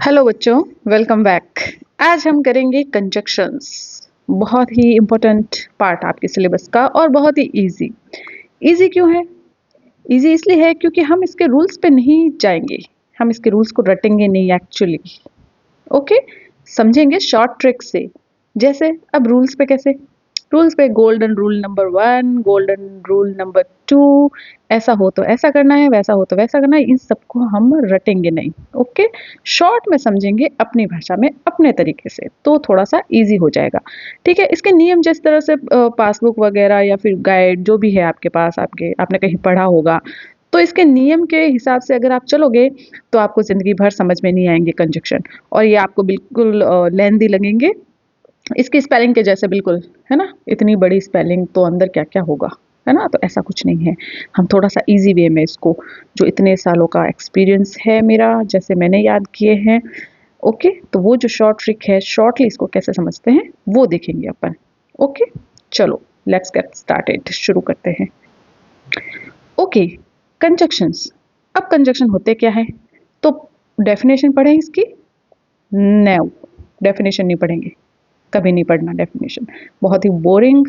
Hello बच्चों, welcome back. आज हम करेंगे कंजक्शंस। बहुत ही इम्पोर्टेंट पार्ट आपके सिलेबस का और बहुत ही इजी। इजी क्यों है? इजी इसलिए है क्योंकि हम इसके रूल्स पे नहीं जाएंगे। हम इसके रूल्स को रटेंगे नहीं एक्चुअली। ओके, समझेंगे शॉर्ट ट्रिक से। जैसे अब रूल्स पे कैसे? रूल्स पे golden rule number 1, golden rule number 2, ऐसा हो तो ऐसा करना है, वैसा हो तो वैसा करना है। इन सबको हम रटेंगे नहीं। ओके, शॉर्ट में समझेंगे अपनी भाषा में अपने तरीके से, तो थोड़ा सा इजी हो जाएगा। ठीक है, इसके नियम जिस तरह से पासबुक वगैरह या फिर गाइड जो भी है आपके पास, आपने कहीं पढ़ा होगा, तो इसके नियम के हिसाब से अगर आप चलोगे तो आपको ज़िंदगी भर समझ में नहीं आएंगे कंजक्शन, और ये आपको बिल्कुल लेंदी लगेंगे। इसकी स्पेलिंग के जैसे बिल्कुल, है ना? इतनी बड़ी स्पेलिंग तो अंदर क्या-क्या होगा, है ना? तो ऐसा कुछ नहीं है। हम थोड़ा-सा ईज़ी वे में इसको, जो इतने सालों का एक्सपीरियंस है मेरा, जैसे मैंने याद किए हैं, ओके? तो वो जो शॉर्ट ट्रिक है, शॉर्टली इसको कैसे समझते हैं, वो देखेंगे अपन। ओके? चलो, लेट्स गेट स्टार्टेड, शुरू करते हैं। Okay, conjunctions. अब कंजक्शन होते क्या है? तो डेफिनेशन पढ़ें इसकी? नो, डेफिनेशन नहीं पढ़ेंगे। कभी नहीं पढ़ना डेफिनेशन। बहुत ही बोरिंग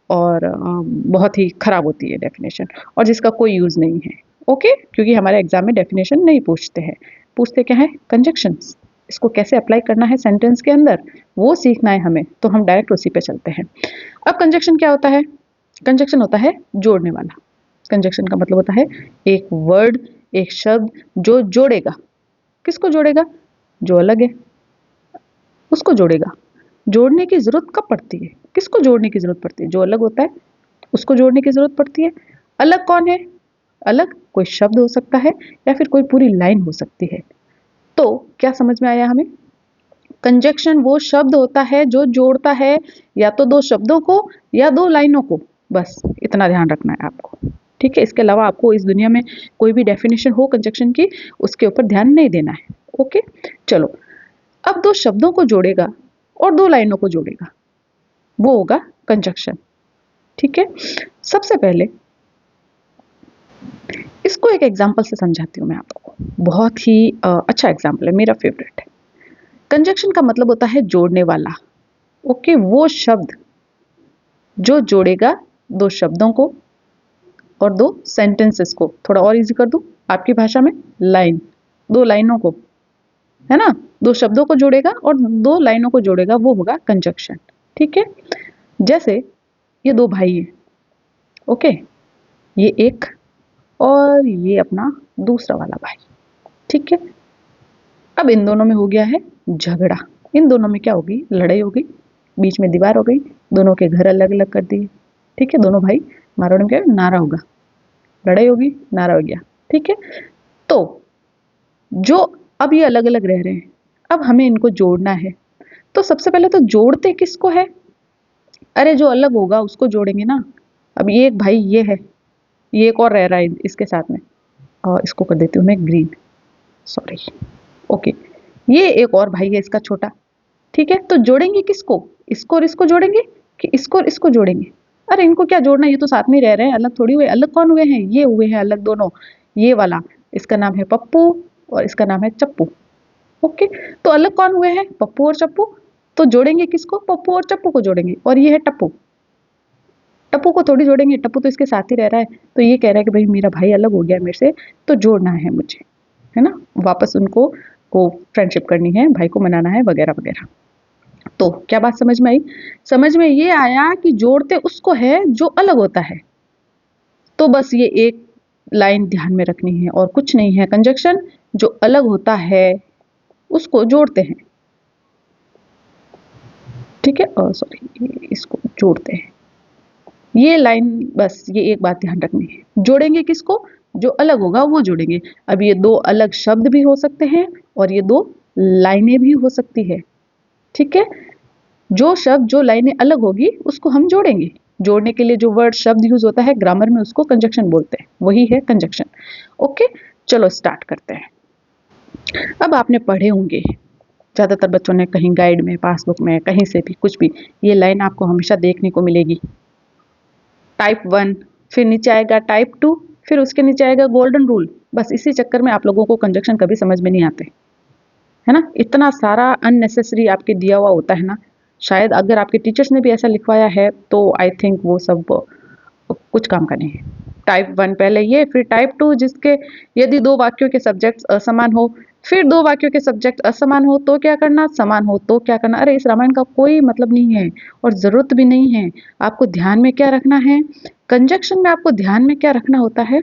और बहुत ही खराब होती है डेफिनेशन, और जिसका कोई यूज़ नहीं है। ओके, क्योंकि हमारे एग्जाम में डेफिनेशन नहीं पूछते हैं। पूछते क्या है? कंजक्शंस। इसको कैसे अप्लाई करना है सेंटेंस के अंदर, वो सीखना है हमें, तो हम डायरेक्ट उसी पे चलते हैं। अब कंजक्शन क्या होता है? कंजक्शन होता है जोड़ने वाला। कंजक्शन का मतलब होता है एक वर्ड, एक शब्द जो जोड़ेगा। किसको जोड़ेगा? जो अलग है उसको जोड़ेगा। जोड़ने की ज़रूरत कब पड़ती है? किसको जोड़ने की ज़रूरत पड़ती है? जो अलग होता है उसको जोड़ने की ज़रूरत पड़ती है। अलग कौन है? अलग कोई शब्द हो सकता है या फिर कोई पूरी लाइन हो सकती है। तो क्या समझ में आया हमें? कंजक्शन वो शब्द होता है जो जोड़ता है या तो दो शब्दों को या दो लाइनों को। बस इतना ध्यान रखना है आपको। ठीक है, इसके अलावा आपको इस दुनिया में कोई भी डेफिनेशन हो कंजक्शन की, उसके ऊपर ध्यान नहीं देना है। ओके, चलो। अब दो शब्दों को जोड़ेगा और दो लाइनों को जोड़ेगा, वो होगा कंजक्शन। ठीक है, सबसे पहले इसको एक एग्जांपल से समझाती हूँ मैं आपको। बहुत ही अच्छा एग्जांपल है, मेरा फेवरेट है। कंजक्शन का मतलब होता है जोड़ने वाला। ओके, वो शब्द जो जोड़ेगा दो शब्दों को और दो सेंटेंसेस को। थोड़ा और इजी कर दूं आपकी भाषा में, लाइन, दो लाइनों को, है ना? दो शब्दों को जोड़ेगा और दो लाइनों को जोड़ेगा, वो होगा कंजक्शन। ठीक है, जैसे ये दो भाई हैं। ओके, ये एक और ये अपना दूसरा वाला भाई। ठीक है, अब इन दोनों में हो गया है झगड़ा। इन दोनों में क्या होगी? लड़ाई होगी, बीच में दीवार हो गई, दोनों के घर अलग अलग कर दिए। ठीक है, दोनों भाई, मारवाड़ी में क्या है? नारा होगा। लड़ाई होगी, नारा हो गया। ठीक है, तो जो अब ये अलग अलग रह रहे हैं, अब हमें इनको जोड़ना है। तो सबसे पहले तो जोड़ते किसको है? अरे जो अलग होगा उसको जोड़ेंगे ना। अब ये एक भाई ये है, ये एक और रह रहा है इसके साथ में, और इसको कर देती हूँ मैं ग्रीन, सॉरी। ओके, ये एक और भाई है इसका छोटा। ठीक है, तो जोड़ेंगे किसको? इसको और इसको जोड़ेंगे कि इसको और इसको जोड़ेंगे? अरे इनको क्या जोड़ना, ये तो साथ में ही रह रहे हैं, अलग थोड़ी हुए। अलग कौन हुए हैं? ये हुए हैं अलग दोनों। ये वाला, इसका नाम है पप्पू और इसका नाम है चप्पू। ओके, तो अलग कौन हुए हैं? पप्पू और चप्पू। तो जोड़ेंगे किसको? पप्पू और चप्पू को जोड़ेंगे। और ये है टप्पू, टप्पू को थोड़ी जोड़ेंगे, टप्पू तो इसके साथ ही रह रहा है। तो ये कह रहा है कि भाई मेरा भाई अलग हो गया मेरे से, तो जोड़ना है मुझे, है ना? वापस उनको को फ्रेंडशिप करनी है, भाई को मनाना है, वगैरह वगैरह। तो क्या बात समझ में आई? समझ में ये आया कि जोड़ते उसको है जो अलग होता है। तो बस ये एक लाइन ध्यान में रखनी है और कुछ नहीं है। कंजक्शन जो अलग होता है उसको जोड़ते हैं। ठीक है, सॉरी, इसको जोड़ते हैं। ये लाइन, बस ये एक बात ध्यान रखनी है। जोड़ेंगे किसको? जो अलग होगा वो जोड़ेंगे। अब ये दो अलग शब्द भी हो सकते हैं और ये दो लाइनें भी हो सकती है। ठीक है, जो शब्द जो लाइनें अलग होगी उसको हम जोड़ेंगे। जोड़ने के लिए जो वर्ड शब्द यूज होता है ग्रामर में, उसको कंजक्शन बोलते हैं, वही है कंजक्शन। ओके, चलो स्टार्ट करते हैं। अब आपने पढ़े होंगे, ज़्यादातर बच्चों ने कहीं गाइड में, पासबुक में, कहीं से भी, कुछ भी, ये लाइन आपको हमेशा देखने को मिलेगी। टाइप 1, फिर नीचे आएगा टाइप 2, फिर उसके नीचे आएगा गोल्डन रूल। बस इसी चक्कर में आप लोगों को कंजक्शन कभी समझ में नहीं आते। है ना। इतना सारा अननेसेसरी आपके दिया हुआ होता है ना, शायद अगर आपके टीचर्स ने भी ऐसा लिखवाया है तो आई थिंक वो सब कुछ काम का नहीं है। टाइप 1 पहले ये, फिर टाइप 2 जिसके यदि दो वाक्यों के सब्जेक्ट असमान हो, फिर दो वाक्यों के सब्जेक्ट असमान हो तो क्या करना, समान हो तो क्या करना। अरे इस रामायण का कोई मतलब नहीं है और ज़रूरत भी नहीं है। आपको ध्यान में क्या रखना है, कंजक्शन में आपको ध्यान में क्या रखना होता है,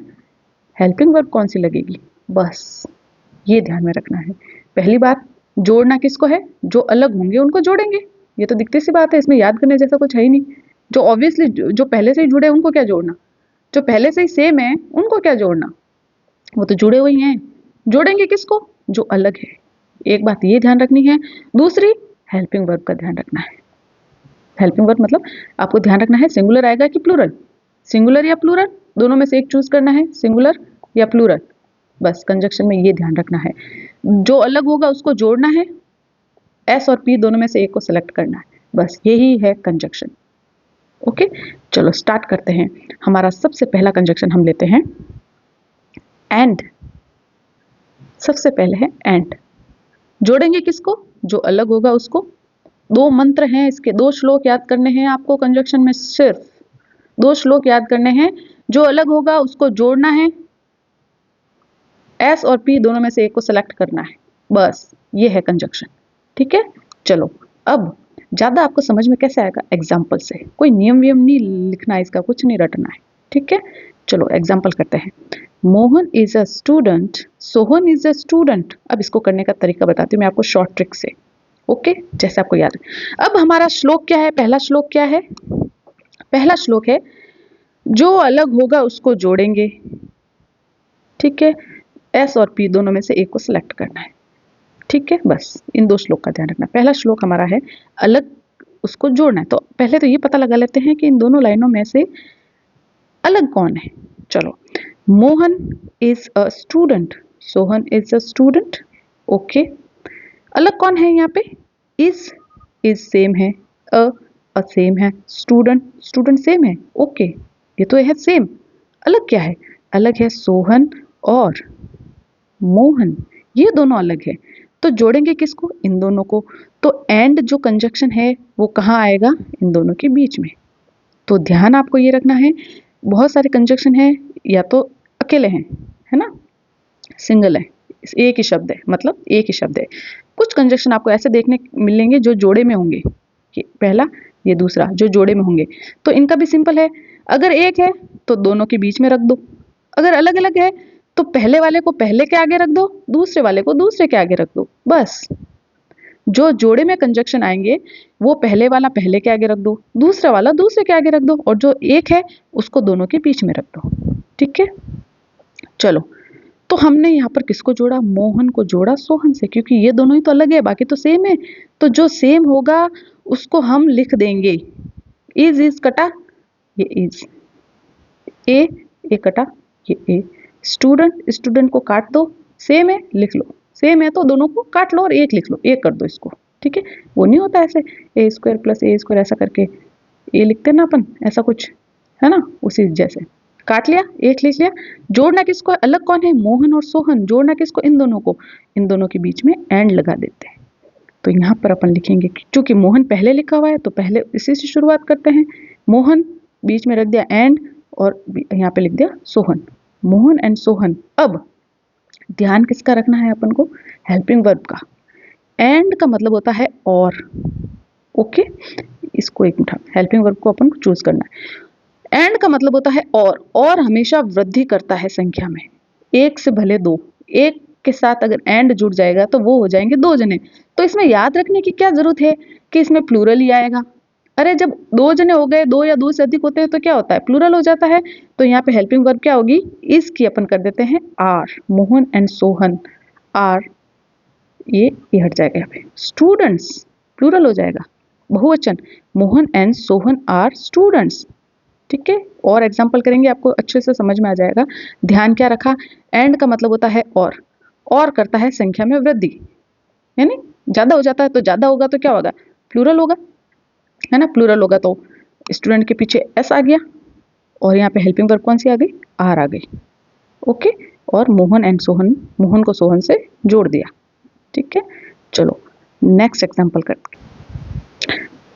हेल्पिंग वर्ब कौन सी लगेगी, बस ये ध्यान में रखना है। पहली बात, जोड़ना किसको है, जो अलग होंगे उनको जोड़ेंगे, ये तो दिखती सी बात है, इसमें याद करने जैसा कुछ है ही नहीं। जो ऑब्वियसली जो पहले से ही जुड़े उनको क्या जोड़ना, जो पहले से ही सेम है उनको क्या जोड़ना, वो तो जुड़े हुए ही हैं। जोड़ेंगे किसको, जो अलग है। एक बात ये ध्यान रखनी है। दूसरी, हेल्पिंग वर्ब का ध्यान रखना है। हेल्पिंग वर्ब मतलब आपको ध्यान रखना है सिंगुलर आएगा कि प्लूरल, सिंगुलर या प्लूरल, दोनों में से एक चूज करना है, सिंगुलर या प्लूरल। बस कंजक्शन में ये ध्यान रखना है। जो अलग होगा उसको जोड़ना है, एस और पी दोनों में से एक को सिलेक्ट करना है, बस यही है कंजक्शन। ओके, चलो स्टार्ट करते हैं। हमारा सबसे पहला कंजक्शन हम लेते हैं एंड। सबसे पहले है एंड। जोड़ेंगे किसको, जो अलग होगा उसको। दो मंत्र हैं इसके, दो श्लोक याद करने हैं आपको कंजक्शन में, सिर्फ दो श्लोक याद करने हैं। जो अलग होगा उसको जोड़ना है, एस और पी दोनों में से एक को सिलेक्ट करना है, बस ये है कंजक्शन। ठीक है, चलो अब ज्यादा आपको समझ में कैसे आएगा, एग्जाम्पल से। कोई नियम वियम नहीं लिखना है इसका, कुछ नहीं रटना है। ठीक है, चलो एग्जाम्पल करते हैं। Mohan is a student, Sohan is a student. अब इसको करने का तरीका बताती हूँ मैं आपको शॉर्ट ट्रिक से। ओके, जैसे आपको याद है। अब हमारा श्लोक क्या है, पहला श्लोक क्या है, पहला श्लोक है जो अलग होगा उसको जोड़ेंगे। ठीक है, एस और पी दोनों में से एक को सिलेक्ट करना है। ठीक है, बस इन दो श्लोक का ध्यान रखना। पहला श्लोक हमारा है अलग, उसको जोड़ना है। तो पहले तो ये पता लगा लेते हैं कि इन दोनों लाइनों में से अलग कौन है। चलो, Mohan is a student, Sohan is a student. Okay, अलग कौन है यहाँ पे, इज सेम है, अ सेम है, स्टूडेंट स्टूडेंट सेम है। ओके, ये तो है सेम। अलग क्या है, अलग है सोहन और मोहन, ये दोनों अलग है। तो जोड़ेंगे किसको, इन दोनों को। तो एंड जो कंजक्शन है वो कहाँ आएगा, इन दोनों के बीच में। तो ध्यान आपको ये रखना है, बहुत सारे कंजक्शन है, या तो अकेले हैं, है ना, सिंगल है, एक ही शब्द है, मतलब एक ही शब्द है। कुछ कंजक्शन आपको ऐसे देखने मिलेंगे जो जोड़े में होंगे, ये पहला ये दूसरा जो जोड़े में होंगे। तो इनका भी सिंपल है, अगर एक है तो दोनों के बीच में रख दो, अगर अलग अलग है तो पहले वाले को पहले के आगे रख दो, दूसरे वाले को दूसरे के आगे रख दो, बस। जो जोड़े में कंजक्शन आएंगे वो पहले वाला पहले के आगे रख दो, दूसरा वाला दूसरे के आगे रख दो, और जो एक है उसको दोनों के बीच में रख दो। ठीक है, चलो तो हमने यहाँ पर किसको जोड़ा, मोहन को जोड़ा सोहन से, क्योंकि ये दोनों ही तो अलग है, बाकी तो सेम है। तो जो सेम होगा उसको हम लिख देंगे, इज कटा, ये इज, ए कटा, ये ए। स्टूडेंट स्टूडेंट को काट दो, सेम है लिख लो, सेम है तो दोनों को काट लो और एक लिख लो, एक कर दो इसको। ठीक है, वो नहीं होता ऐसे ए स्क्वायर प्लस ए स्क्वायर ऐसा करके ए लिखते ना अपन, ऐसा कुछ है ना, उसी जैसे काट लिया, एक लिख लिया। जोड़ना किसको, अलग कौन है, मोहन और सोहन, जोड़ना किसको, इन दोनों को। इन दोनों के बीच में एंड लगा देते हैं। तो यहाँ पर अपन लिखेंगे क्योंकि मोहन पहले लिखा हुआ है तो पहले इसी से शुरुआत करते हैं। मोहन बीच में रख दिया एंड, और यहाँ पे लिख दिया सोहन, मोहन एंड सोहन। अब ध्यान किसका रखना है अपन को, हेल्पिंग वर्ब का। एंड का मतलब होता है और। ओके, इसको एक मिनट, हेल्पिंग वर्ब को अपन को चूज करना है। एंड का मतलब होता है और हमेशा वृद्धि करता है संख्या में, एक से भले दो, एक के साथ अगर एंड जुड़ जाएगा तो वो हो जाएंगे दो जने। तो इसमें याद रखने की क्या जरूरत है कि इसमें प्लूरल ही आएगा। अरे जब दो जने हो गए, दो या दो से अधिक होते हैं तो क्या होता है, प्लूरल हो जाता है। तो यहाँ पे हेल्पिंग वर्ब क्या होगी, इसकी अपन कर देते हैं are, Mohan and Sohan, are, ये हट जाएगा यहाँ पे, स्टूडेंट्स प्लूरल हो जाएगा, बहुवचन, Mohan and Sohan are students. ठीक है, और एग्जाम्पल करेंगे आपको अच्छे से समझ में आ जाएगा। ध्यान क्या रखा, एंड का मतलब होता है और करता है संख्या में वृद्धि, यानी ज्यादा हो जाता है, तो ज्यादा होगा तो क्या होगा, प्लूरल होगा, है ना। प्लूरल होगा तो स्टूडेंट के पीछे एस आ गया, और यहाँ पे हेल्पिंग वर्ब कौन सी आ गई, आर आ गई। ओके, और मोहन एंड सोहन, मोहन को सोहन से जोड़ दिया। ठीक है, चलो नेक्स्ट एग्जांपल करते हैं।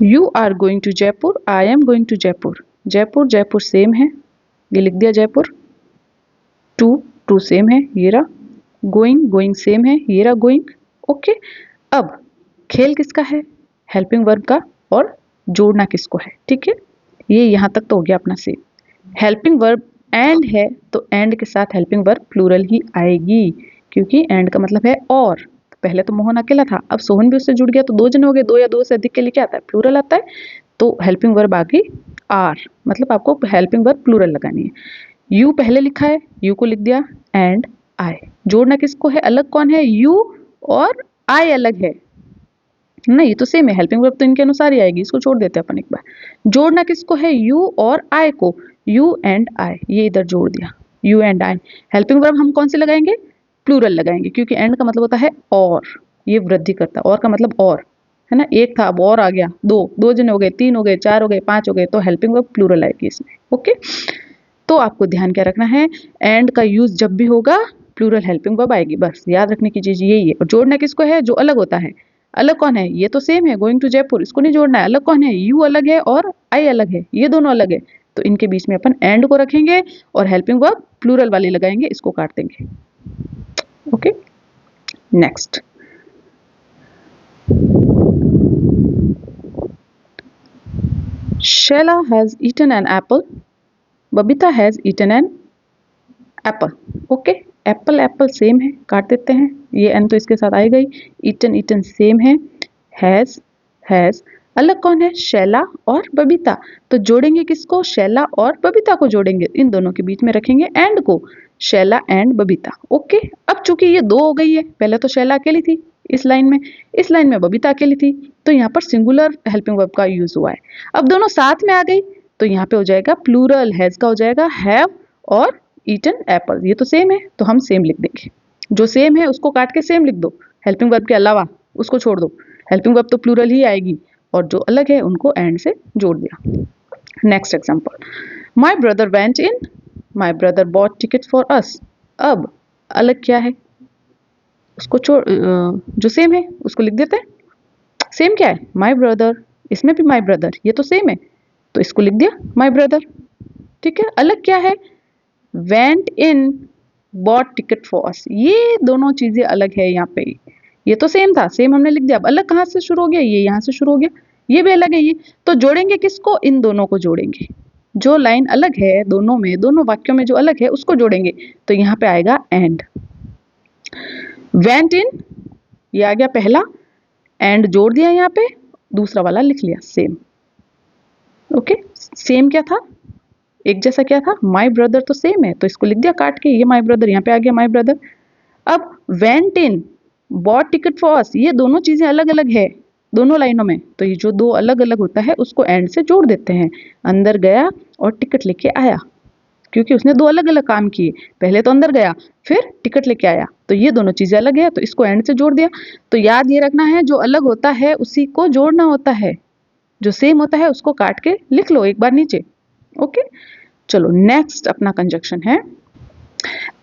You are going to Jaipur, I am going to Jaipur. Jaipur Jaipur same है, ये लिख दिया जयपुर। टू टू सेम है, ये रहा। गोइंग गोइंग सेम है, ये रहा गोइंग। ओके, अब खेल किसका है? हेल्पिंग वर्ब का, और जोड़ना किसको है? ठीक है, ये यहाँ तक तो हो गया अपना सेम। हेल्पिंग वर्ब एंड है तो एंड के साथ हेल्पिंग वर्ब प्लूरल ही आएगी, क्योंकि एंड का मतलब है और। पहले तो मोहन अकेला था, अब सोहन भी उससे जुड़ गया तो दो जन हो गए, दो या दो से अधिक के लिए क्या आता है? प्लूरल आता है। तो हेल्पिंग वर्ब आ गई आर, मतलब आपको हेल्पिंग वर्ब प्लूरल लगानी है। यू पहले लिखा है, यू को लिख दिया, एंड आई। जोड़ना किसको है? अलग कौन है? यू और आई अलग है ना, ये तो सेम है। हेल्पिंग वर्ब तो इनके अनुसार ही आएगी, इसको छोड़ देते हैं अपन एक बार। जोड़ना किसको है? यू और आई को। यू एंड आई, ये इधर जोड़ दिया, you and I. Helping verb हम कौन से लगाएंगे? प्लूरल लगाएंगे, क्योंकि एंड का मतलब होता है और, ये वृद्धि करता है। और का मतलब और, है ना, एक था अब और आ गया, दो, दो जने हो गए, तीन हो गए, चार हो गए, पांच हो गए, तो हेल्पिंग वर्ब प्लूरल आएगी इसमें। ओके, तो आपको ध्यान क्या रखना है? एंड का यूज जब भी होगा प्लूरल हेल्पिंग वर्ब आएगी, बस याद रखने की चीज यही है। और जोड़ना किसको है? जो अलग होता है। अलग कौन है? ये तो सेम है, गोइंग टू जयपुर, इसको नहीं जोड़ना है। अलग कौन है? यू अलग है और आई अलग है, ये दोनों अलग है, तो इनके बीच में अपन एंड को रखेंगे और हेल्पिंग वर्ब प्लूरल वाले लगाएंगे, इसको काट देंगे। Okay, next. Shella has eaten an apple. Babita has eaten an apple. Okay, Apple Apple same है, काट देते हैं, ये एन तो इसके साथ आएगा ही। ईटन ईटन सेम है। हैज अलग कौन है? शैला और बबीता, तो जोड़ेंगे किसको? शैला और बबीता को जोड़ेंगे, इन दोनों के बीच में रखेंगे एंड को, शैला एंड बबीता। ओके, अब चूंकि ये दो हो गई है, पहले तो शैला अकेली थी इस लाइन में, इस लाइन में बबीता अकेली थी, तो यहाँ पर सिंगुलर हेल्पिंग वर्ब का यूज हुआ है। अब दोनों साथ में आ गई तो यहाँ पे हो जाएगा प्लूरल, हैज का हो जाएगा हैव और ईटन एप्पल, ये तो सेम है तो हम सेम लिख देंगे। जो सेम है उसको काट के सेम लिख दो, हेल्पिंग वर्ब के अलावा उसको छोड़ दो, हेल्पिंग वर्ब तो प्लूरल ही आएगी, और जो अलग है उनको एंड से जोड़ दिया। Next example, my brother went in, my brother bought ticket for us. अब अलग क्या है? उसको छोड़, जो सेम है उसको लिख देते हैं। सेम क्या है? माय ब्रदर, इसमें भी माय ब्रदर, ये तो सेम है तो इसको लिख दिया माय ब्रदर। ठीक है, अलग क्या है? Went in, bought ticket for us, ये दोनों चीजें अलग है यहाँ पे। ये तो सेम था, सेम हमने लिख दिया, अब अलग कहाँ से शुरू हो गया? ये यहाँ से शुरू हो गया, ये भी अलग है ये, तो जोड़ेंगे किसको? इन दोनों को जोड़ेंगे। जो लाइन अलग है दोनों में, दोनों वाक्यों में जो अलग है उसको जोड़ेंगे, तो यहाँ पे आएगा एंड। वेंट इन, ये आ गया पहला, एंड जोड़ दिया यहाँ पे, दूसरा वाला लिख लिया सेम। ओके, सेम क्या था? एक जैसा क्या था? माय ब्रदर तो सेम है तो इसको लिख दिया काट के, ये माय ब्रदर, यहाँ पे आ गया माय ब्रदर। अब went in, bought ticket for us, ये दोनों चीजें अलग अलग है दोनों लाइनों में, तो ये जो दो अलग अलग होता है उसको एंड से जोड़ देते हैं। अंदर गया और टिकट लेके आया, क्योंकि उसने दो अलग अलग काम किए, पहले तो अंदर गया फिर टिकट लेके आया, तो ये दोनों चीजें अलग है तो इसको एंड से जोड़ दिया। तो याद ये रखना है, जो अलग होता है उसी को जोड़ना होता है, जो सेम होता है उसको काट के लिख लो एक बार नीचे। ओके, चलो नेक्स्ट अपना कंजक्शन है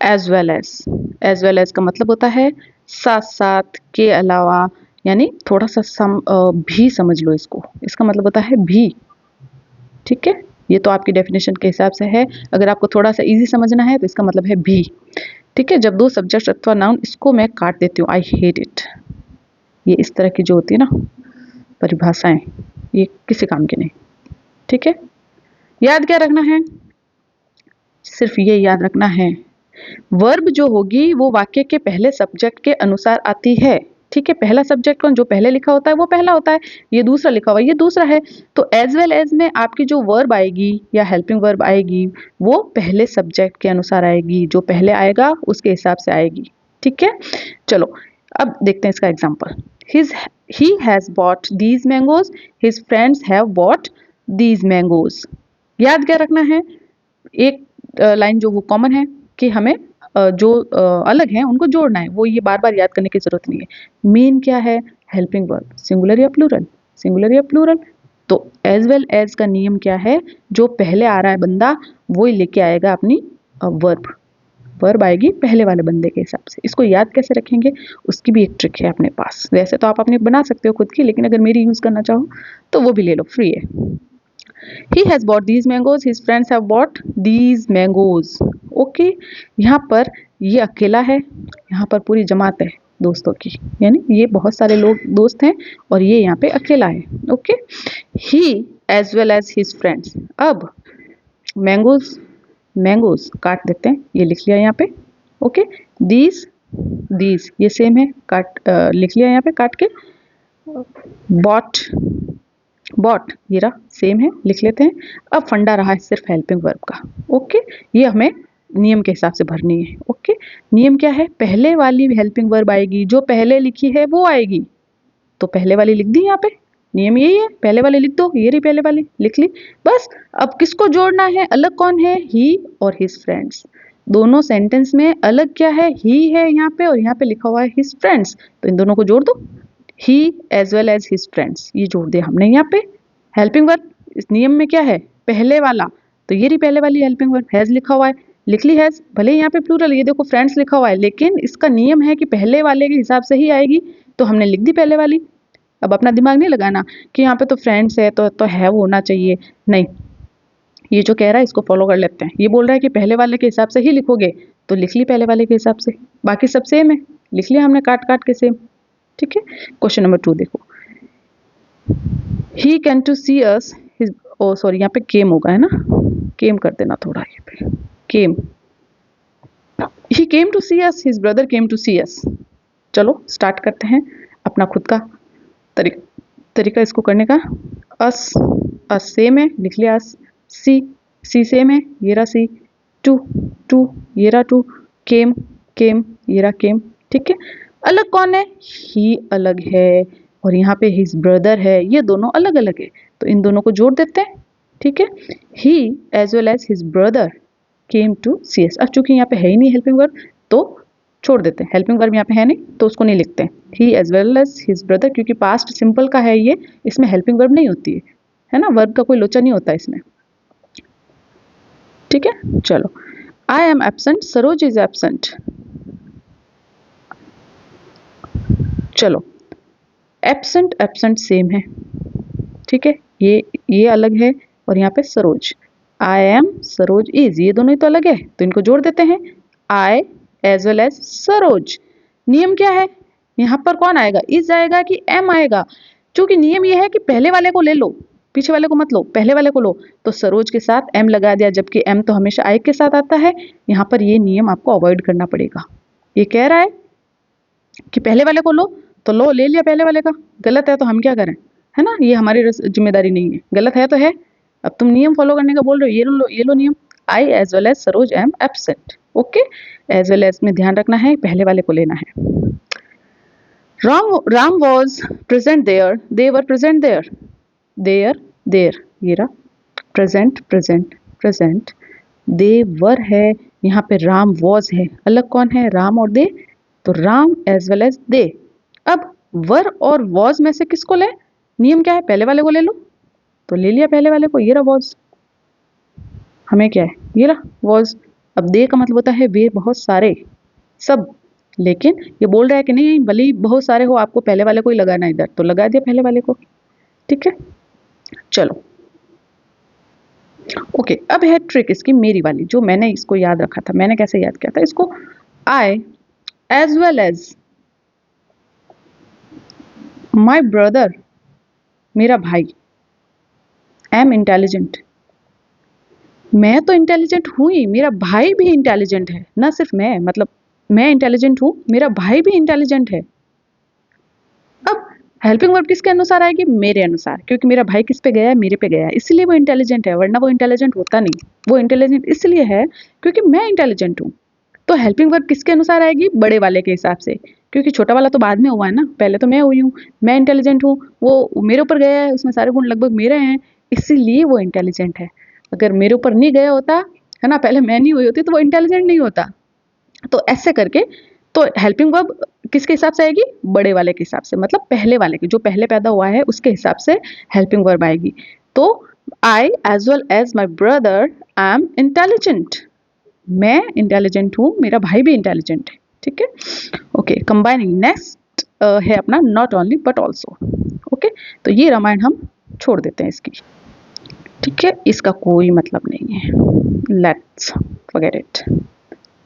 as well as. As well as का मतलब होता है साथ साथ, के अलावा, यानी थोड़ा सा भी समझ लो इसको, इसका मतलब होता है भी। ठीक है, ये तो आपकी डेफिनेशन के हिसाब से है, अगर आपको थोड़ा सा इजी समझना है तो इसका मतलब है भी। ठीक है, जब दो सब्जेक्ट अथवा नाउन, इसको मैं काट देती हूँ, आई हेट इट, ये इस तरह की जो होती है ना परिभाषाएं, ये किसी काम की नहीं। ठीक है, याद क्या रखना है? सिर्फ ये याद रखना है, वर्ब जो होगी वो वाक्य के पहले सब्जेक्ट के अनुसार आती है। ठीक है, पहला सब्जेक्ट कौन? जो पहले लिखा होता है वो पहला होता है, ये दूसरा लिखा हुआ ये दूसरा है, तो एज वेल एज में आपकी जो वर्ब आएगी या हेल्पिंग वर्ब आएगी वो पहले सब्जेक्ट के अनुसार आएगी, जो पहले आएगा उसके हिसाब से आएगी। ठीक है, चलो अब देखते हैं इसका example. he has bought these mangoes, his friends have bought these mangoes। याद क्या रखना है? एक लाइन जो वो कॉमन है कि हमें जो अलग है उनको जोड़ना है, वो ये बार बार याद करने की जरूरत नहीं है। मेन क्या है? हेल्पिंग वर्ब, सिंगुलर या प्लूरल, सिंगुलर या प्लूरल। तो एज वेल एज का नियम क्या है? जो पहले आ रहा है बंदा वो ही लेके आएगा अपनी वर्ब। वर्ब आएगी पहले वाले बंदे के हिसाब से। इसको याद कैसे रखेंगे, उसकी भी एक ट्रिक है अपने पास। वैसे तो आप अपनी बना सकते हो खुद की, लेकिन अगर मेरी यूज़ करना चाहो तो वो भी ले लो, फ्री है। He has bought these mangoes, his friends have bought these mangoes. Okay, यहाँ पर ये अकेला है, यहाँ पर पूरी जमात है दोस्तों की, यानी ये बहुत सारे लोग दोस्त हैं और ये यहाँ पे अकेला है। Okay, he as well as his friends। अब मैंगोज, मैंगोज काट देते हैं, ये लिख लिया यहाँ पे। ओके, दीज, दीज ये सेम है, काट लिख लिया यहाँ पे काट के। बॉट, बॉट ये रहा सेम है, लिख लेते हैं। अब फंडा रहा है सिर्फ हेल्पिंग वर्ब का। ओके, ये हमें नियम के हिसाब से भरनी है। ओके, नियम क्या है, पहले वाली हेल्पिंग वर्ब आएगी, जो पहले लिखी है वो आएगी, तो पहले वाली लिख दी यहाँ पे। नियम यही है, पहले वाले लिख दो, ये रही पहले वाली लिख ली बस। अब किसको जोड़ना है, अलग कौन है, ही और हिज फ्रेंड्स। दोनों सेंटेंस में अलग क्या है, ही है यहाँ पे और यहाँ पे लिखा हुआ है हिज फ्रेंड्स, तो इन दोनों को जोड़ दो, he as well as his friends, ये जोड़ दिया हमने यहाँ पे। हेल्पिंग वर्ब इस नियम में क्या है, पहले वाला, तो ये रही पहले वाली हेल्पिंग वर्ब, हैज लिखा हुआ है, लिख ली हैज, भले ही यहाँ पे प्लूरल, ये देखो फ्रेंड्स लिखा हुआ है, लेकिन इसका नियम है कि पहले वाले के हिसाब से ही आएगी, तो हमने लिख दी पहले वाली। अब अपना दिमाग नहीं लगाना कि यहाँ पे तो फ्रेंड्स है तो है वो होना चाहिए, नहीं, ये जो कह रहा है इसको फॉलो कर लेते हैं। ये बोल रहा है कि पहले वाले के हिसाब से ही लिखोगे, तो लिख ली पहले वाले के हिसाब से, बाकी सब सेम है, लिख लिया हमने काट काट के सेम। ठीक है, क्वेश्चन नंबर 2 देखो, he can to see us his, oh sorry यहाँ पे केम होगा है ना, केम कर देना थोड़ा, ये पे came, he came to see us, his brother came to see us. चलो स्टार्ट करते हैं अपना खुद का तरीका इसको करने का। अस, अस सेम है, लिख लिया अस। सी, सी सेम है, ये रहा सी। टू, टू ये रहा टू। केम, केम ये रहा केम। ठीक है, अलग कौन है, ही अलग है और यहाँ पे हिज ब्रदर है, ये दोनों अलग अलग है, तो इन दोनों को जोड़ देते हैं। ठीक है, he as well as his brother came to see us. अब चूंकि यहाँ पे है ही नहीं हेल्पिंग वर्ब, तो छोड़ देते हैं, हेल्पिंग वर्ब यहाँ पे है नहीं तो उसको नहीं लिखते हैं। He as well as his brother, क्योंकि पास्ट सिंपल का है ये, इसमें हेल्पिंग वर्ब नहीं होती है ना, वर्ब का कोई लोचा नहीं होता इसमें। ठीक है, चलो, I am absent, Saroj is absent. चलो, एब्सेंट एब्सेंट सेम है, ठीक है, ये अलग है और यहाँ पे Saroj, I am, Saroj is, ये दोनों ही तो अलग है, तो इनको जोड़ देते हैं, आई एज वेल एज सरोज। नियम क्या है, यहाँ पर कौन आएगा, इज आएगा कि एम आएगा, क्योंकि नियम ये है कि पहले वाले को ले लो, पीछे वाले को मत लो, पहले वाले को लो, तो सरोज के साथ एम लगा दिया, जबकि एम तो हमेशा आई के साथ आता है। यहाँ पर ये नियम आपको अवॉइड करना पड़ेगा। ये कह रहा है कि पहले वाले को लो, तो लो, ले लिया पहले वाले का, गलत है तो हम क्या करें, है ना, ये हमारी जिम्मेदारी नहीं है, गलत है तो है। अब तुम नियम फॉलो करने का बोल रहे हो, ये लो नियम, I as well as Saroj am absent. Okay, as well as में ध्यान रखना है, पहले वाले को लेना है। Ram was present there, they were present there, there there ये रहा, present present present, they were है, यहाँ पे राम वॉज है, अलग कौन है, राम और दे, तो Ram as well as they. अब वर और वॉज में से किसको ले, नियम क्या है, पहले वाले को ले लो, तो ले लिया पहले वाले को, ये रहा वॉज, हमें क्या है, ये रहा वॉज। अब दे का मतलब होता है वे बहुत सारे, सब, लेकिन ये बोल रहा है कि नहीं, भले ही बहुत सारे हो, आपको पहले वाले को ही लगाना इधर, तो लगा दिया पहले वाले को। ठीक है, चलो, ओके, अब है ट्रिक इसकी, मेरी वाली, जो मैंने इसको याद रखा था। मैंने कैसे याद किया था इसको, I as well as my brother, मेरा भाई, एम इंटेलिजेंट, मैं तो इंटेलिजेंट हूं ही, मेरा भाई भी इंटेलिजेंट है, ना सिर्फ मैं, मतलब मैं इंटेलिजेंट हूं, मेरा भाई भी इंटेलिजेंट है। अब हेल्पिंग वर्ब किसके अनुसार आएगी, मेरे अनुसार, क्योंकि मेरा भाई किस पे गया है, मेरे पे गया है, इसलिए वो इंटेलिजेंट है, वरना वो इंटेलिजेंट होता नहीं। वो इंटेलिजेंट इसलिए है क्योंकि मैं इंटेलिजेंट हूँ। तो हेल्पिंग वर्ब किसके अनुसार आएगी, बड़े वाले के हिसाब से, क्योंकि छोटा वाला तो बाद में हुआ है ना, पहले तो मैं हुई हूँ, मैं इंटेलिजेंट हूँ, वो मेरे ऊपर गया है, उसमें सारे गुण लगभग मेरे हैं, इसीलिए वो इंटेलिजेंट है। अगर मेरे ऊपर नहीं गया होता, है ना, पहले मैं नहीं हुई होती, तो वो इंटेलिजेंट नहीं होता। तो ऐसे करके, तो हेल्पिंग वर्ब किसके हिसाब से आएगी, बड़े वाले के हिसाब से, मतलब पहले वाले के, जो पहले पैदा हुआ है उसके हिसाब से हेल्पिंग वर्ब आएगी। तो I as well as my brother I am intelligent, मैं इंटेलिजेंट हूँ, मेरा भाई भी इंटेलिजेंट है। ठीक है, ओके। कंबाइनिंग नेक्स्ट है अपना not only but also. Okay, तो ये रामायण हम छोड़ देते हैं इसकी। ठीक है, इसका कोई मतलब नहीं है, let's forget it.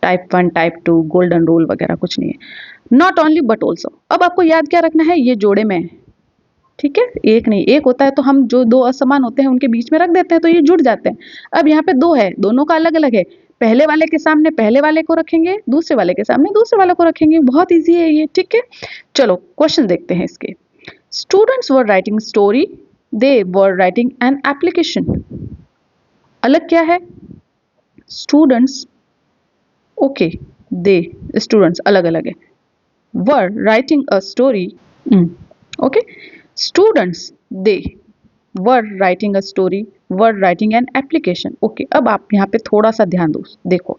Type 1 type 2 golden rule वगैरह कुछ नहीं है। Not only but also. अब आपको याद क्या रखना है, ये जोड़े में है। ठीक है, एक नहीं, एक होता है तो हम जो दो असमान होते हैं उनके बीच में रख देते हैं तो ये जुड़ जाते हैं। अब यहाँ पे दो है, दोनों का अलग अलग है। पहले वाले के सामने पहले वाले को रखेंगे, दूसरे वाले के सामने दूसरे वाले को रखेंगे। बहुत इजी है ये। ठीक है, चलो क्वेश्चन देखते हैं इसके। Students were writing story, they were writing an application. अलग क्या है, स्टूडेंट्स, ओके, दे, स्टूडेंट्स अलग अलग है। Were writing a story, okay, students they were writing a story, were writing an application. Okay, अब आप यहाँ पे थोड़ा सा ध्यान दो, देखो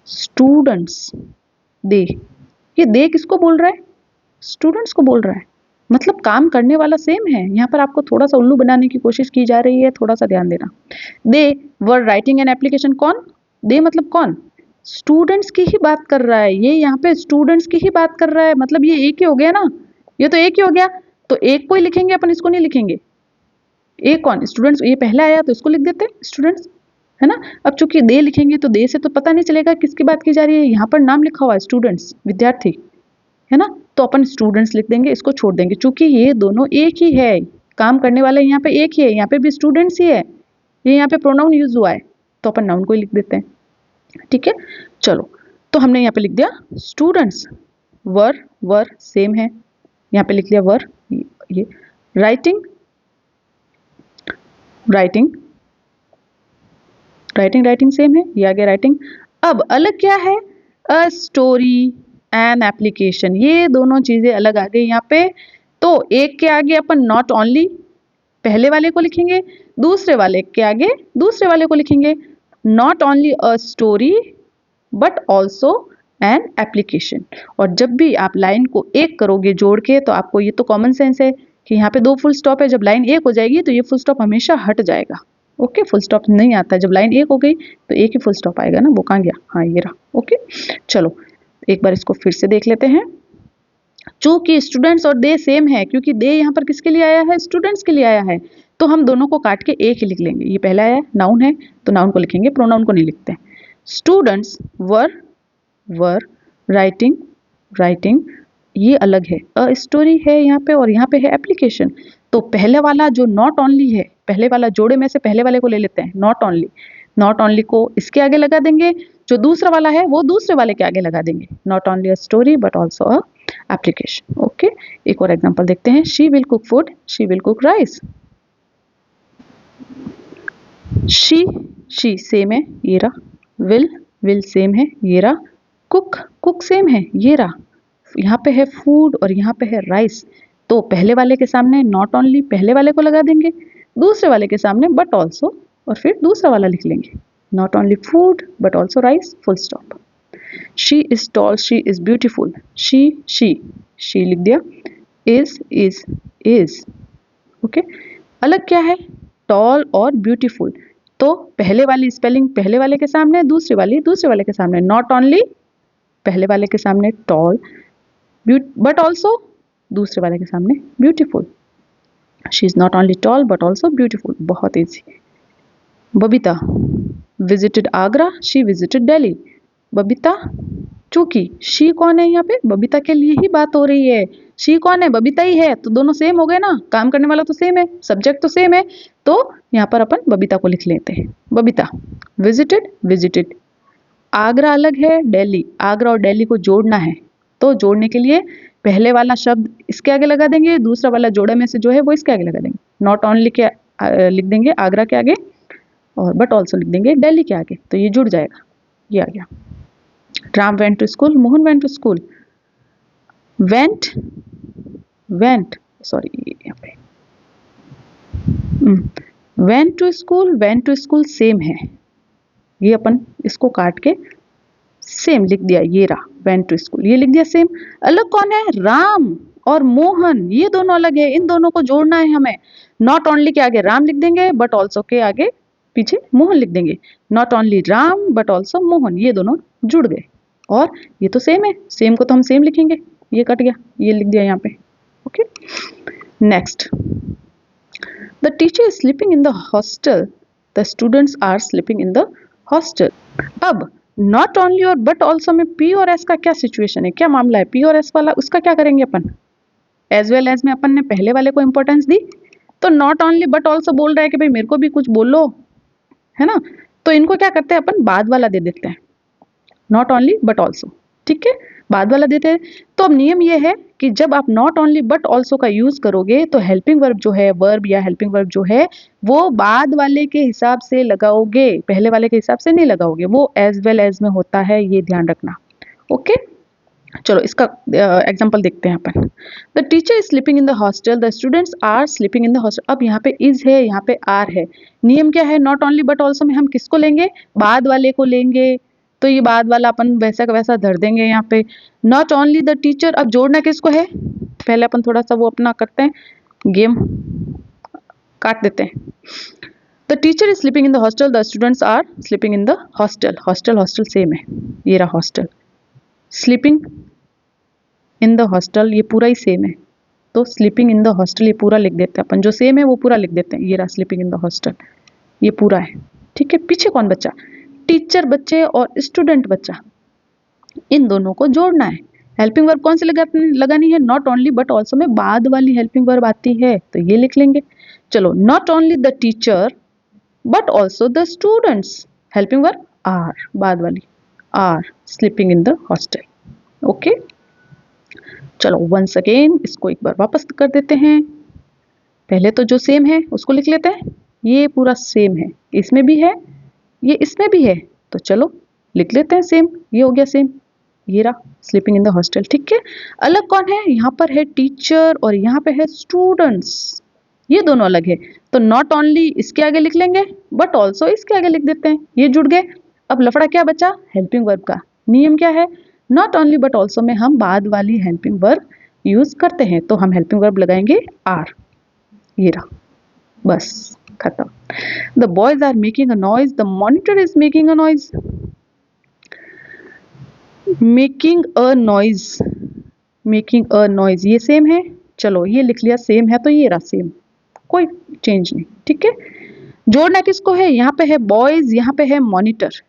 स्टूडेंट्स दे, ये दे किसको बोल रहा है, स्टूडेंट्स को बोल रहा है। मतलब काम करने वाला सेम है। यहाँ पर आपको थोड़ा सा उल्लू बनाने की कोशिश की जा रही है, थोड़ा सा ध्यान देना। दे वर राइटिंग एन एप्लीकेशन, कौन, दे मतलब कौन, स्टूडेंट्स की ही बात कर रहा है। ये यहाँ पे स्टूडेंट्स की ही बात कर रहा है, मतलब ये एक ही हो गया ना, ये तो एक ही हो गया। तो एक को ही लिखेंगे अपन, इसको नहीं लिखेंगे। एक कौन, स्टूडेंट्स, ये पहला आया तो इसको लिख देते हैं स्टूडेंट्स, है ना। अब चूंकि दे लिखेंगे तो दे से तो पता नहीं चलेगा किसकी बात की जा रही है। यहाँ पर नाम लिखा हुआ है स्टूडेंट्स, विद्यार्थी, है ना, तो अपन स्टूडेंट्स लिख देंगे, इसको छोड़ देंगे। चूंकि ये दोनों एक ही है, काम करने वाला यहाँ पे एक ही है, यहाँ पे भी स्टूडेंट्स ही है, ये यहाँ पे प्रोनाउन यूज हुआ है तो अपन नाउन को ही लिख देते हैं। ठीक है, चलो, तो हमने यहाँ पे लिख दिया स्टूडेंट्स, वर सेम है, यहाँ पे लिख लिया वर। ये writing, writing writing writing same है, ये आ गया राइटिंग। अब अलग क्या है, अ स्टोरी एन एप्लीकेशन, ये दोनों चीजें अलग आ गई यहाँ पे। तो एक के आगे अपन नॉट ओनली पहले वाले को लिखेंगे, दूसरे वाले के आगे दूसरे वाले को लिखेंगे। Not only a story but also an application. और जब भी आप लाइन को एक करोगे जोड़ के, तो आपको ये तो कॉमन सेंस है कि यहाँ पे दो फुल स्टॉप है, जब लाइन एक हो जाएगी तो ये फुल स्टॉप हमेशा हट जाएगा। ओके, फुल स्टॉप नहीं आता, जब लाइन एक हो गई तो एक ही फुल स्टॉप आएगा ना, वो कहाँ गया, हाँ ये रहा। ओके, चलो एक बार इसको फिर से देख लेते हैं। चूंकि स्टूडेंट्स और दे सेम है, क्योंकि दे यहाँ पर किसके लिए आया है, स्टूडेंट्स के लिए आया है, तो हम दोनों को काट के एक ही लिख लेंगे। ये पहला आया नाउन है तो नाउन को लिखेंगे, प्रोनाउन को नहीं लिखते। स्टूडेंट्स वर राइटिंग, राइटिंग ये अलग है, अ स्टोरी है यहाँ पे और यहाँ पे है एप्लीकेशन। तो पहले वाला जो नॉट ओनली है, पहले वाला जोड़े में से पहले वाले को ले लेते हैं, नॉट ओनली, नॉट ओनली को इसके आगे लगा देंगे, जो दूसरा वाला है वो दूसरे वाले के आगे लगा देंगे। Not only a story but also a application. Okay, एक और एग्जांपल देखते हैं। She will cook food, she will cook rice. She same है, ये रहा। विल सेम है, ये रहा। कुक सेम है, ये रहा। यहाँ पे है फूड और यहाँ पे है राइस, तो पहले वाले के सामने नॉट ओनली पहले वाले को लगा देंगे, दूसरे वाले के सामने बट ऑल्सो, और फिर दूसरा वाला लिख लेंगे, not only food but also rice, full stop. She is tall, she is beautiful, she लिख दिया। इज ओके, अलग क्या है, टॉल और ब्यूटीफुल, तो पहले वाली स्पेलिंग पहले वाले के सामने, दूसरी वाली दूसरे वाले के सामने। नॉट ओनली पहले वाले के सामने टॉल बट ऑल्सो दूसरे वाले के सामने beautiful. She is not only tall but also beautiful, बहुत easy. Babita visited Agra, she visited Delhi. Babita, चूंकि शी कौन है यहाँ पे, बबीता के लिए ही बात हो रही है, शी कौन है, बबीता ही है, तो दोनों सेम हो गए ना, काम करने वाला तो सेम है, सब्जेक्ट तो सेम है, तो यहाँ पर अपन बबीता को लिख लेते हैं। बबीता विजिटेड। आगरा अलग है, दिल्ली, आगरा और दिल्ली को जोड़ना है, तो जोड़ने के लिए पहले वाला शब्द इसके आगे लगा देंगे, दूसरा वाला जोड़े में से जो है वो इसके आगे लगा देंगे। नॉट ओनली के लिख देंगे आगरा के आगे, और बट ऑल्सो लिख देंगे दिल्ली के आगे, तो ये जुड़ जाएगा, ये आ गया। Ram went to school, Mohan went to school. Went sorry यहाँ पे वेंट टू स्कूल सेम है, ये अपन इसको काट के सेम लिख दिया, ये रहा वेंट टू स्कूल, ये लिख दिया सेम। अलग कौन है, राम और मोहन, ये दोनों अलग है, इन दोनों को जोड़ना है हमें। नॉट ओनली के आगे राम लिख देंगे, बट ऑल्सो के आगे पीछे मोहन लिख देंगे। Not only Ram but also Mohan, ये दोनों जुड़ गए। और ये तो सेम है, सेम को तो हम सेम लिखेंगे, ये कट गया, ये लिख दिया यहाँ पे। Okay, next, the teacher is sleeping in the hostel, the students are sleeping in the hostel. अब नॉट ओनली और बट ऑल्सो में पी और एस का क्या सिचुएशन है, क्या मामला है? पी और एस वाला उसका क्या करेंगे अपन? एज वेल एज में अपन ने पहले वाले को इंपॉर्टेंस दी, तो नॉट ओनली बट ऑल्सो बोल रहा है कि भाई मेरे को भी कुछ बोलो, है ना? तो इनको क्या करते हैं अपन, बाद वाला दे देते हैं, नॉट ओनली बट ऑल्सो। ठीक है, बाद वाला देते हैं। तो अब नियम ये है कि जब आप नॉट ओनली बट ऑल्सो का यूज करोगे तो हेल्पिंग वर्ब जो है, वर्ब या हेल्पिंग वर्ब जो है, वो बाद वाले के हिसाब से लगाओगे, पहले वाले के हिसाब से नहीं लगाओगे, वो एज वेल एज में होता है, ये ध्यान रखना। ओके, चलो इसका एग्जांपल देखते हैं अपन। The teacher is sleeping in the hostel, the students are sleeping in the hostel. अब यहाँ पे इज है, यहाँ पे आर है। नियम क्या है, नॉट ओनली बट ऑल्सो में हम किसको लेंगे? बाद वाले को लेंगे। तो ये बाद वाला अपन वैसा का वैसा धर देंगे यहाँ पे। नॉट ओनली द टीचर, अब जोड़ना किसको है? पहले अपन थोड़ा सा वो अपना करते हैं, गेम काट देते हैं। The teacher is sleeping in the hostel, the students are sleeping in the hostel. Hostel hostel same है, ये रहा hostel. Sleeping in the hostel, ये पूरा ही सेम है, तो स्लीपिंग इन द हॉस्टल ये पूरा लिख देते हैं अपन, जो सेम है वो पूरा लिख देते हैं। ये रहा स्लीपिंग इन द हॉस्टल, ये पूरा है। ठीक है, पीछे कौन बच्चा? टीचर बच्चे और स्टूडेंट बच्चा, इन दोनों को जोड़ना है। हेल्पिंग वर्ब कौन सी लगानी है? नॉट ओनली बट ऑल्सो में बाद वाली हेल्पिंग वर्ब आती है, तो ये लिख लेंगे। चलो, not only the teacher but also the students, helping verb are, बाद वाली are sleeping in the hostel. Okay, चलो वंस अगेन इसको एक बार वापस कर देते हैं। पहले तो जो सेम है उसको लिख लेते हैं, ये पूरा सेम है, इसमें भी है, ये इसमें भी है, तो चलो लिख लेते हैं सेम, ये हो गया सेम, ये रहा स्लीपिंग इन द हॉस्टल। ठीक है, अलग कौन है? यहाँ पर है टीचर और यहाँ पे है स्टूडेंट्स, ये दोनों अलग है। तो नॉट ओनली इसके आगे लिख लेंगे, बट ऑल्सो इसके आगे लिख देते हैं, ये जुड़ गए। अब लफड़ा क्या बचा? हेल्पिंग वर्ब का। नियम क्या है? नॉट ओनली बट ऑल्सो में हम बाद वाली हेल्पिंग वर्ब यूज करते हैं, तो हम हेल्पिंग वर्ब लगाएंगे आर, ये रहा, बस खत्म। The boys are making a noise, the monitor is making a noise. Making a noise, making a noise, ये सेम है, चलो ये लिख लिया सेम है, तो ये रहा सेम, कोई चेंज नहीं। ठीक है, जोड़ना किसको है? यहाँ पे है बॉयज, यहाँ पे है monitor.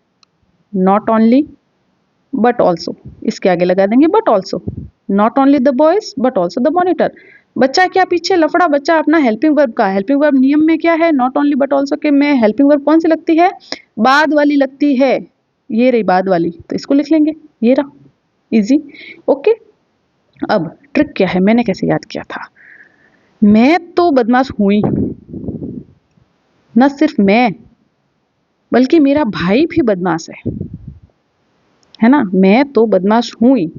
Not only but also, इसके आगे लगा देंगे but also, not only the boys but also the monitor. बच्चा क्या पीछे लफड़ा? बच्चा अपना हेल्पिंग वर्ब का। हेल्पिंग वर्ब नियम में क्या है? नॉट ओनली बट ऑल्सो के में हेल्पिंग वर्ब कौन सी लगती है? बाद वाली लगती है, ये रही बाद वाली, तो इसको लिख लेंगे, ये रहा, इजी। ओके, अब ट्रिक क्या है, मैंने कैसे याद किया था? मैं तो बदमाश हुई, न सिर्फ मैं बल्कि मेरा भाई भी बदमाश है ना? मैं तो बदमाश हुई,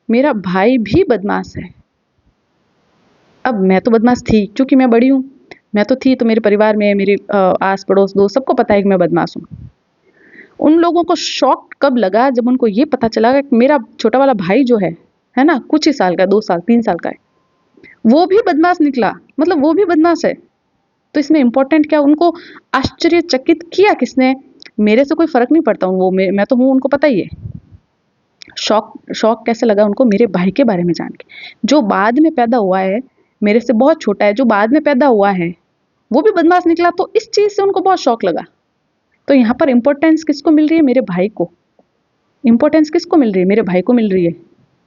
मेरा भाई भी बदमाश है। अब मैं तो बदमाश थी, क्योंकि मैं बड़ी हूँ, मैं तो थी, तो मेरे परिवार में, मेरे आस पड़ोस दोस्त सबको पता है कि मैं बदमाश हूँ। उन लोगों को शॉक कब लगा? जब उनको ये पता चला कि मेरा छोटा वाला भाई जो है ना, कुछ ही साल का, 2 साल 3 साल का है, वो भी बदमाश निकला, मतलब वो भी बदमाश है। तो इसमें इंपॉर्टेंट क्या? उनको आश्चर्यचकित किया किसने? मेरे से कोई फर्क नहीं पड़ता, वो मैं तो हूँ, उनको पता ही है। शॉक कैसे लगा उनको? मेरे भाई के बारे में जान के, जो बाद में पैदा हुआ है, मेरे से बहुत छोटा है, जो बाद में पैदा हुआ है, वो भी बदमाश निकला, तो इस चीज से उनको बहुत शौक लगा। तो यहाँ पर इंपॉर्टेंस किसको मिल रही है? मेरे भाई को। इंपॉर्टेंस किसको मिल रही है? मेरे भाई को मिल रही है।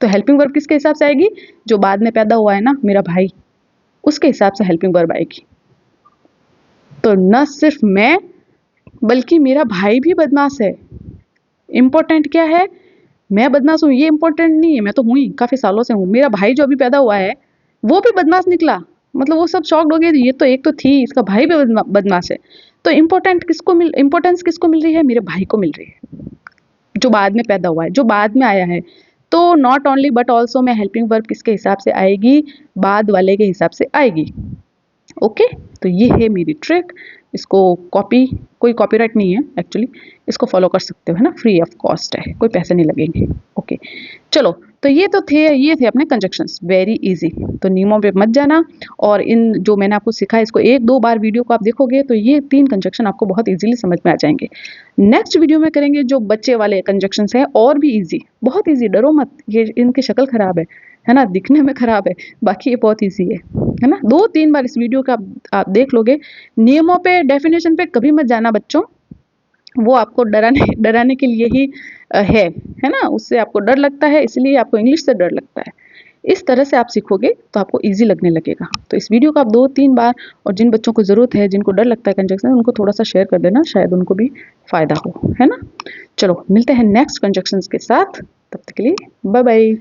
तो हेल्पिंग वर्ब किसके हिसाब से आएगी? जो बाद में पैदा हुआ है ना, मेरा भाई, उसके हिसाब से हेल्पिंग वर्ब आएगी। तो न सिर्फ मैं बल्कि मेरा भाई भी बदमाश है। इंपॉर्टेंट क्या है? मैं बदमाश हूँ, ये इंपॉर्टेंट नहीं है, मैं तो हूँ ही, काफी सालों से हूँ। मेरा भाई जो अभी पैदा हुआ है वो भी बदमाश निकला, मतलब वो सब शॉक्ड हो गए, ये तो एक तो थी, इसका भाई भी बदमाश है। तो इंपॉर्टेंस किसको मिल रही है? मेरे भाई को मिल रही है, जो बाद में पैदा हुआ है, जो बाद में आया है। तो नॉट ओनली बट ऑल्सो में हेल्पिंग वर्ब किसके हिसाब से आएगी? बाद वाले के हिसाब से आएगी। ओके, तो ये है मेरी ट्रिक। इसको कोई कॉपीराइट नहीं है एक्चुअली, इसको फॉलो कर सकते हो, है ना, फ्री ऑफ कॉस्ट है, कोई पैसे नहीं लगेंगे। ओके, चलो, तो ये थे अपने कंजक्शंस, वेरी इजी। तो नियमों पे मत जाना, और इन जो मैंने आपको सिखाया इसको एक दो बार वीडियो को आप देखोगे तो ये 3 कंजक्शन आपको बहुत इजीली समझ में आ जाएंगे। नेक्स्ट वीडियो में करेंगे जो बच्चे वाले कंजक्शंस हैं, और भी इजी, बहुत इजी, डरो मत, ये इनकी शक्ल खराब है ना, दिखने में खराब है, बाकी ये बहुत इजी है ना। 2-3 बार इस वीडियो का आप देख लोगे। नियमों पे, डेफिनेशन पे कभी मत जाना बच्चों, वो आपको डराने डराने के लिए ही है ना, उससे आपको डर लगता है, इसलिए आपको इंग्लिश से डर लगता है। इस तरह से आप सीखोगे तो आपको इजी लगने लगेगा। तो इस वीडियो को आप 2-3 बार, और जिन बच्चों को ज़रूरत है, जिनको डर लगता है कंजक्शन, उनको थोड़ा सा शेयर कर देना, शायद उनको भी फ़ायदा हो, है ना। चलो, मिलते हैं नेक्स्ट कंजक्शंस के साथ, तब तक के लिए बाय बाय।